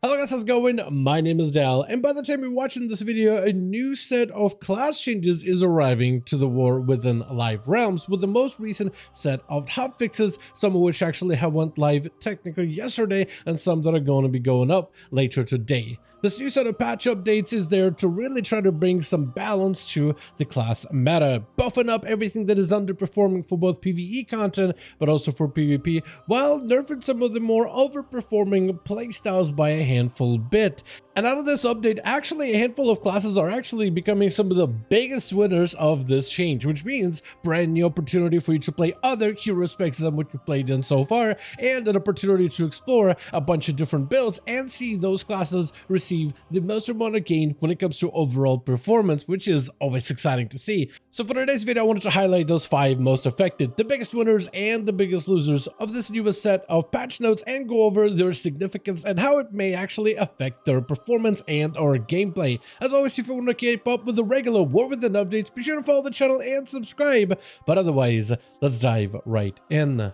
Hello guys, how's it going? My name is Dal, and by the time you're watching this video, a new set of class changes is arriving to the War Within live realms with the most recent set of hotfixes, some of which actually have went live technically yesterday, and some that are going to be going up later today. This new set of patch updates is there to really try to bring some balance to the class meta, buffing up everything that is underperforming for both PvE content, but also for PvP, while nerfing some of the more overperforming playstyles by a handful bit. And out of this update, actually a handful of classes are actually becoming some of the biggest winners of this change, which means brand new opportunity for you to play other hero specs than what you've played in so far, and an opportunity to explore a bunch of different builds and see those classes receive the most amount of gain when it comes to overall performance, which is always exciting to see. So for today's video, I wanted to highlight those 5 most affected, the biggest winners and the biggest losers of this newest set of patch notes, and go over their significance and how it may actually affect their performance and or gameplay. As always, if you want to keep up with the regular War Within updates, be sure to follow the channel and subscribe. But otherwise, let's dive right in.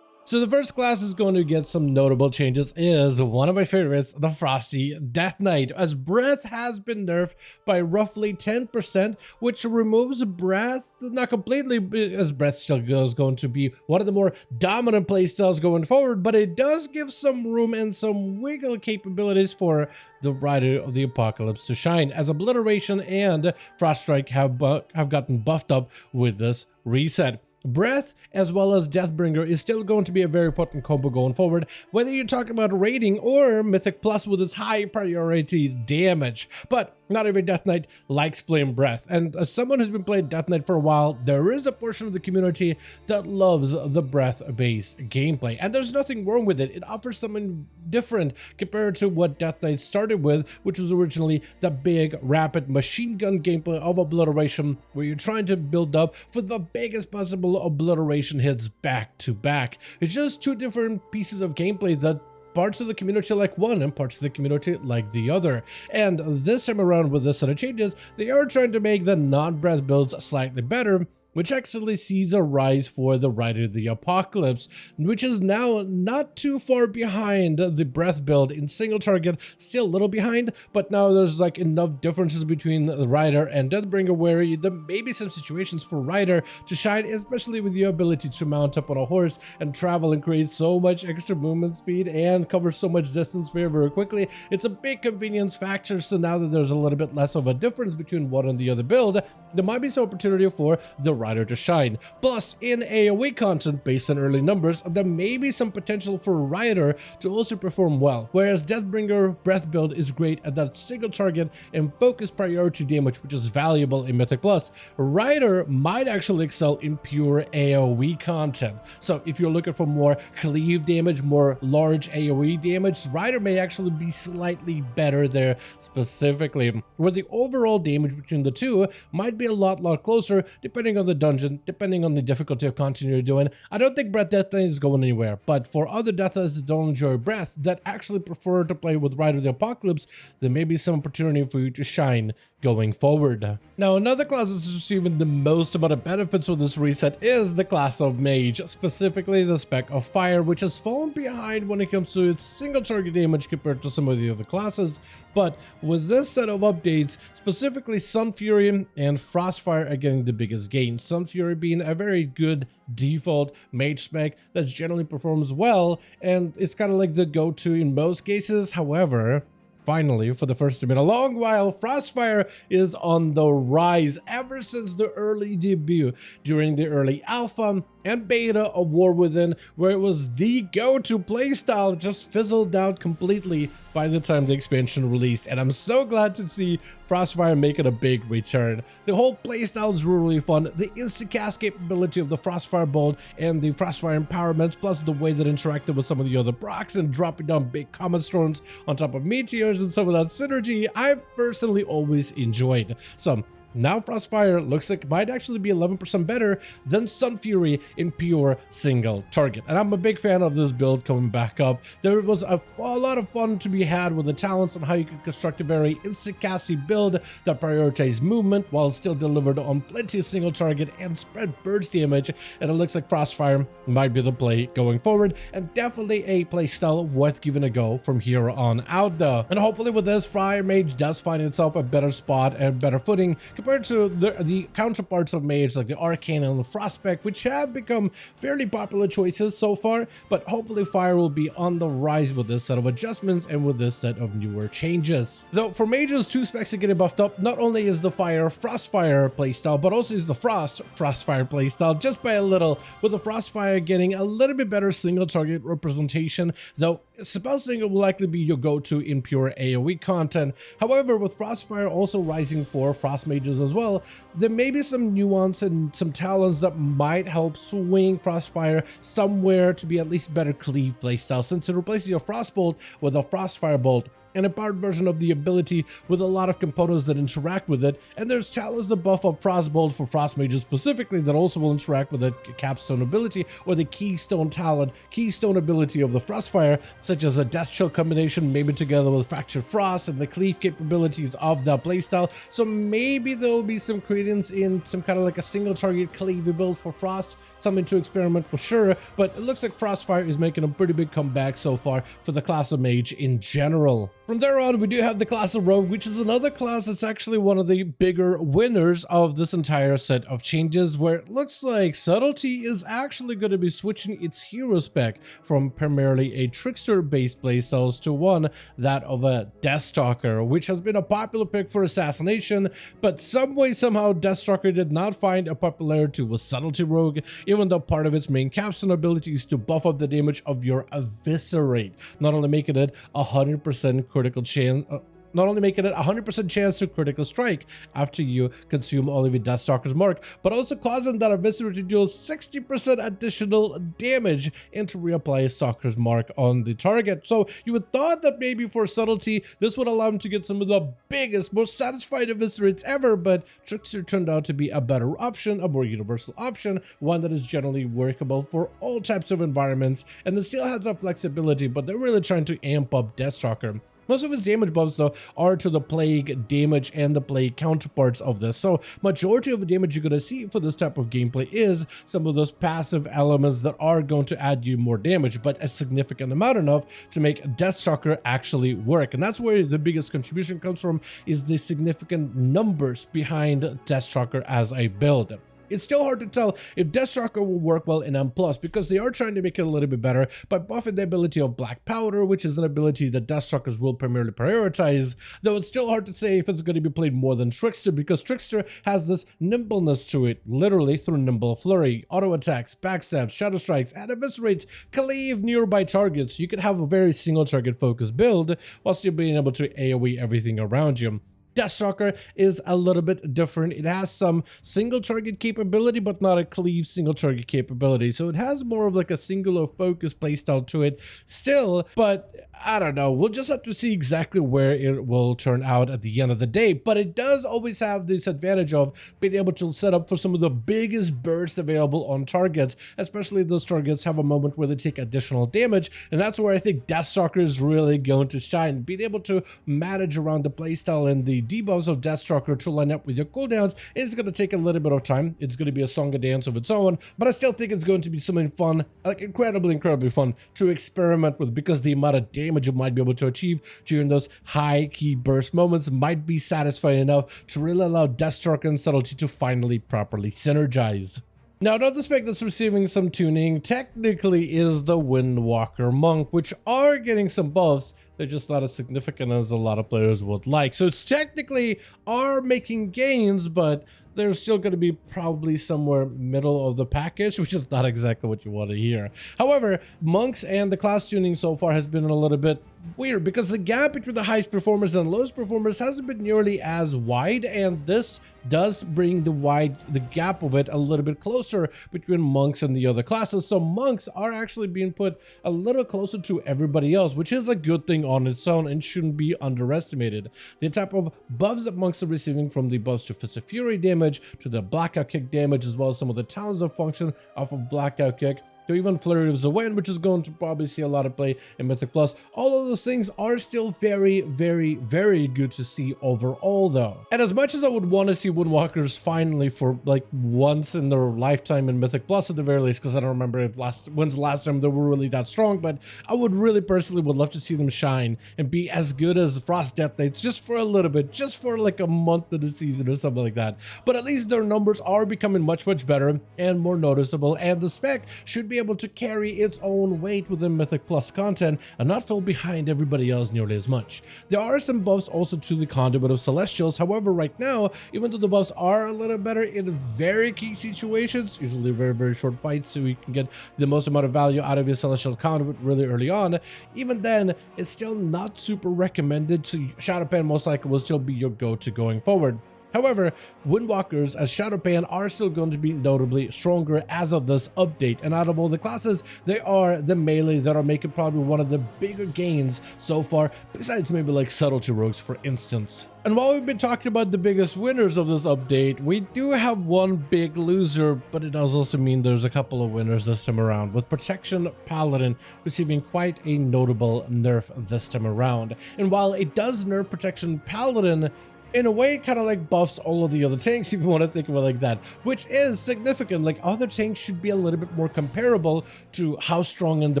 So the first class is going to get some notable changes is one of my favorites, the Frosty Death Knight, as breath has been nerfed by roughly 10%, which removes breath, not completely, as breath still is going to be one of the more dominant playstyles going forward, but it does give some room and some wiggle capabilities for the Rider of the Apocalypse to shine, as Obliteration and Froststrike have gotten buffed up with this reset. Breath as well as Deathbringer is still going to be a very potent combo going forward, whether you talk about rating or Mythic Plus with its high priority damage. But not every Death Knight likes playing Breath, and as someone who's been playing Death Knight for a while, there is a portion of the community that loves the Breath-based gameplay, and there's nothing wrong with it. It offers something different compared to what Death Knight started with, which was originally the big, rapid machine gun gameplay of Obliteration, where you're trying to build up for the biggest possible obliteration hits back to back. It's just 2 different pieces of gameplay that parts of the community like one and parts of the community like the other. And this time around with this set of changes, they are trying to make the non-breath builds slightly better, which actually sees a rise for the Rider of the Apocalypse, which is now not too far behind the breath build in single target, still a little behind, but now there's like enough differences between the Rider and Deathbringer where there may be some situations for Rider to shine, especially with the ability to mount up on a horse and travel and create so much extra movement speed and cover so much distance very, very quickly. It's a big convenience factor, so now that there's a little bit less of a difference between one and the other build, there might be some opportunity for the Rider to shine. Plus, in AoE content based on early numbers, there may be some potential for Rider to also perform well, whereas Deathbringer breath build is great at that single target and focus priority damage, which is valuable in Mythic Plus. Rider might actually excel in pure AoE content. So if you're looking for more cleave damage, more large AoE damage, Rider may actually be slightly better there specifically, where the overall damage between the two might be a lot closer depending on the dungeon, depending on the difficulty of content you're doing. I don't think Breath Death Knight is going anywhere, but for other Death Knights that don't enjoy Breath, that actually prefer to play with Rider of the Apocalypse, there may be some opportunity for you to shine going forward. Now, another class that's receiving the most amount of benefits with this reset is the class of Mage, specifically the spec of Fire, which has fallen behind when it comes to its single target damage compared to some of the other classes. But with this set of updates, specifically Sun Fury and Frostfire are getting the biggest gains. Sun Fury being a very good default mage spec that generally performs well, and it's kind of like the go-to in most cases. However, finally, for the first time in a long while, Frostfire is on the rise ever since the early debut. During the early alpha and beta of War Within, where it was the go-to playstyle, just fizzled out completely by the time the expansion released, and I'm so glad to see Frostfire making a big return. The whole playstyle is really fun, the instant cast capability of the Frostfire bolt and the Frostfire empowerments, plus the way that interacted with some of the other procs and dropping down big comet storms on top of meteors and some of that synergy, I personally always enjoyed. So Now Frostfire looks like it might actually be 11% better than Sun Fury in pure single target. And I'm a big fan of this build coming back up. There was a lot of fun to be had with the talents and how you could construct a very instant casting build that prioritized movement while still delivered on plenty of single target and spread burst damage. And it looks like Frostfire might be the play going forward, and definitely a playstyle worth giving a go from here on out though. And hopefully with this, Fire Mage does find itself a better spot and better footing compared to the counterparts of Mage like the Arcane and the Frostspec, which have become fairly popular choices so far, but hopefully Fire will be on the rise with this set of adjustments and with this set of newer changes. Though for Mages, 2 specs are getting buffed up. Not only is the Fire Frostfire playstyle, but also is the Frostfire playstyle just by a little, with the Frostfire getting a little bit better single target representation, though spell single will likely be your go-to in pure AoE content. However, with Frostfire also rising for Frost Mages as well, there may be some nuance and some talents that might help swing Frostfire somewhere to be at least better cleave playstyle, since it replaces your Frostbolt with a Frostfire Bolt, an empowered version of the ability with a lot of components that interact with it. And there's talents that buff up Frostbolt for Frost Mages specifically that also will interact with the capstone ability or the keystone talent, keystone ability of the Frostfire, such as a Death Chill combination, maybe together with Fractured Frost and the cleave capabilities of that playstyle. So maybe there will be some credence in some kind of like a single target cleave build for Frost, something to experiment for sure, but it looks like Frostfire is making a pretty big comeback so far for the class of Mage in general. From there on, we do have the class of Rogue, which is another class that's actually one of the bigger winners of this entire set of changes, where it looks like Subtlety is actually going to be switching its hero spec from primarily a Trickster-based playstyles to one that of a Deathstalker, which has been a popular pick for Assassination, but some way somehow Deathstalker did not find a popularity with Subtlety Rogue, even though part of its main capstone ability is to buff up the damage of your Eviscerate, not only making it 100% critical chance, not only making it 100% chance to critical strike after you consume all of your Deathstalker's mark, but also causing that Eviscerate to deal 60% additional damage and to reapply Stalker's mark on the target. So you would thought that maybe for Subtlety, this would allow him to get some of the biggest, most satisfied Eviscerates ever, but Trickster turned out to be a better option, a more universal option, one that is generally workable for all types of environments, and it still has that flexibility, but they're really trying to amp up Deathstalker. Most of its damage buffs though are to the plague damage and the plague counterparts of this, so majority of the damage you're going to see for this type of gameplay is some of those passive elements that are going to add you more damage, but a significant amount enough to make Deathstalker actually work. And that's where the biggest contribution comes from, is the significant numbers behind Deathstalker as a build. It's still hard to tell if Deathstalker will work well in M+, because they are trying to make it a little bit better by buffing the ability of Black Powder, which is an ability that Deathstalkers will primarily prioritize, though it's still hard to say if it's going to be played more than Trickster, because Trickster has this nimbleness to it, literally through Nimble Flurry, auto attacks, backstabs, shadow strikes, and eviscerates cleave nearby targets. You could have a very single target focused build while still being able to AoE everything around you. Deathstalker is a little bit different. It has some single target capability, but not a cleave single target capability. So it has more of like a singular focus playstyle to it still, but I don't know. We'll just have to see exactly where it will turn out at the end of the day. But it does always have this advantage of being able to set up for some of the biggest bursts available on targets, especially if those targets have a moment where they take additional damage. And that's where I think Deathstalker is really going to shine. Being able to manage around the playstyle and the debuffs of Deathstalker to line up with your cooldowns is going to take a little bit of time. It's going to be a song and dance of its own, but I still think it's going to be something fun, like incredibly fun to experiment with, because the amount of damage you might be able to achieve during those high key burst moments might be satisfying enough to really allow Deathstalker and Subtlety to finally properly synergize. Now, another spec that's receiving some tuning technically is the Windwalker Monk, which are getting some buffs. They're just not as significant as a lot of players would like. So it's technically are making gains, but they're still going to be probably somewhere middle of the package, which is not exactly what you want to hear. However, monks and the class tuning so far has been a little bit weird because the gap between the highest performers and lowest performers hasn't been nearly as wide, and this does bring the gap of it a little bit closer between monks and the other classes. So monks are actually being put a little closer to everybody else, which is a good thing on its own and shouldn't be underestimated. The type of buffs that monks are receiving, from the buffs to Fist of Fury damage to the blackout kick damage, as well as some of the talents that function off of blackout kick, to even Flurry of the Wind, which is going to probably see a lot of play in Mythic Plus. All of those things are still very, very, very good to see overall though. And as much as I would want to see Windwalkers finally for like once in their lifetime in Mythic Plus at the very least, because I don't remember if when's the last time they were really that strong, but I would really personally would love to see them shine and be as good as Frost Death Knights just for a little bit, just for like a month of the season or something like that. But at least their numbers are becoming much, much better and more noticeable, and the spec should be able to carry its own weight within Mythic Plus content and not fall behind everybody else nearly as much. There are some buffs also to the Conduit of Celestials. However, right now, even though the buffs are a little better in very key situations, usually very, very short fights, so you can get the most amount of value out of your Celestial Conduit really early on, even then, it's still not super recommended, so Shadowpan most likely will still be your go-to going forward. However, Windwalkers as Shadowpan are still going to be notably stronger as of this update, and out of all the classes, they are the melee that are making probably one of the bigger gains so far, besides maybe like Subtlety Rogues for instance. And while we've been talking about the biggest winners of this update, we do have one big loser, but it does also mean there's a couple of winners this time around, with Protection Paladin receiving quite a notable nerf this time around. And while it does nerf Protection Paladin, in a way, it kind of like buffs all of the other tanks, if you want to think of it like that, which is significant. Like, other tanks should be a little bit more comparable to how strong in the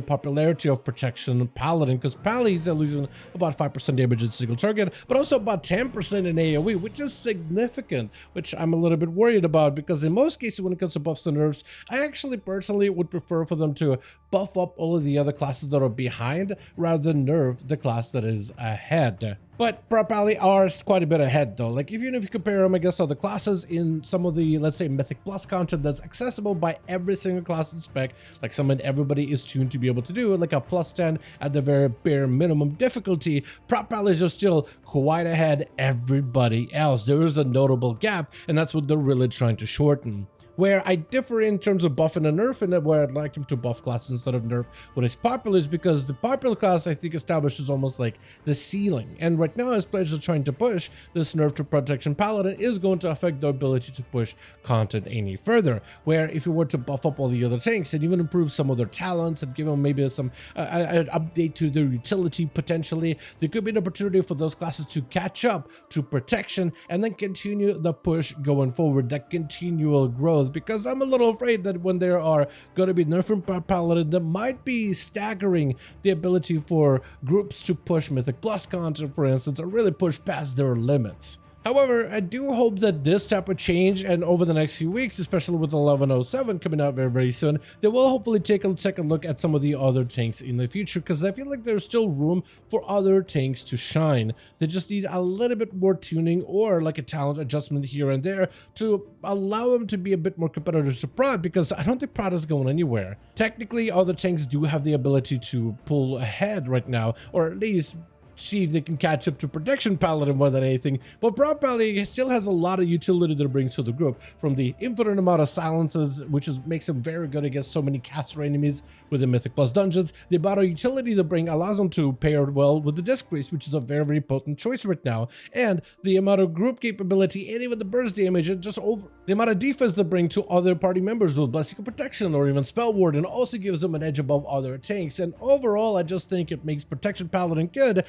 popularity of Protection Paladin, because Pallies are losing about 5% damage in single target, but also about 10% in AoE, which is significant, which I'm a little bit worried about, because in most cases when it comes to buffs and nerfs, I actually personally would prefer for them to buff up all of the other classes that are behind rather than nerf the class that is ahead. But probably are quite a bit ahead though. Like, even if you compare them against other classes in some of the, let's say, Mythic Plus content that's accessible by every single class in spec, like something everybody is tuned to be able to do, like a +10 at the very bare minimum difficulty, Prop Pallies are still quite ahead everybody else. There is a notable gap, and that's what they're really trying to shorten. Where I differ in terms of buffing and nerf, and where I'd like him to buff classes instead of nerf what is popular, is because the popular class, I think, establishes almost like the ceiling. And right now, as players are trying to push, this nerf to Protection Paladin is going to affect their ability to push content any further. Where if you were to buff up all the other tanks and even improve some of their talents and give them maybe some an update to their utility potentially, there could be an opportunity for those classes to catch up to Protection and then continue the push going forward, that continual growth. Because I'm a little afraid that when there are going to be nerfing Paladin, that might be staggering the ability for groups to push Mythic Plus content, for instance, or really push past their limits. However, I do hope that this type of change, and over the next few weeks, especially with 1107 coming out very, very soon, they will hopefully take a second look at some of the other tanks in the future, because I feel like there's still room for other tanks to shine. They just need a little bit more tuning or like a talent adjustment here and there to allow them to be a bit more competitive to Prod, because I don't think Prod is going anywhere. Technically, other tanks do have the ability to pull ahead right now, or at least see if they can catch up to Protection Paladin more than anything, but Prop Paladin still has a lot of utility that it brings to the group, from the infinite amount of silences, which makes them very good against so many caster enemies within Mythic Plus dungeons. The amount of utility they bring allows them to pair well with the Disc Priest, which is a very, very potent choice right now, and the amount of group capability and even the burst damage, and just over the amount of defense they bring to other party members with Blessing of Protection or even Spell Warden also gives them an edge above other tanks. And overall, I just think it makes Protection Paladin good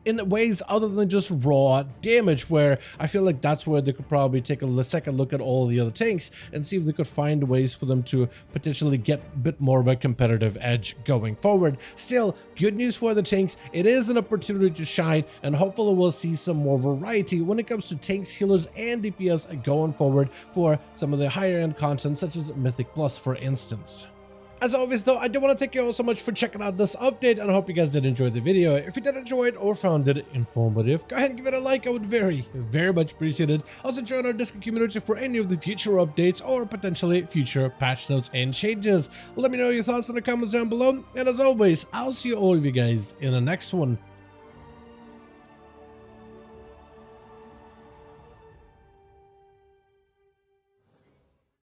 in ways other than just raw damage, where I feel like that's where they could probably take a second look at all the other tanks and see if they could find ways for them to potentially get a bit more of a competitive edge going forward. Still, good news for the tanks. It is an opportunity to shine, and hopefully we'll see some more variety when it comes to tanks, healers, and DPS going forward for some of the higher end content, such as Mythic Plus, for instance. As always though, I do want to thank you all so much for checking out this update, and I hope you guys did enjoy the video. If you did enjoy it or found it informative, go ahead and give it a like. I would very much appreciate it. Also join our Discord community for any of the future updates or potentially future patch notes and changes. Let me know your thoughts in the comments down below, and as always, I'll see all of you guys in the next one.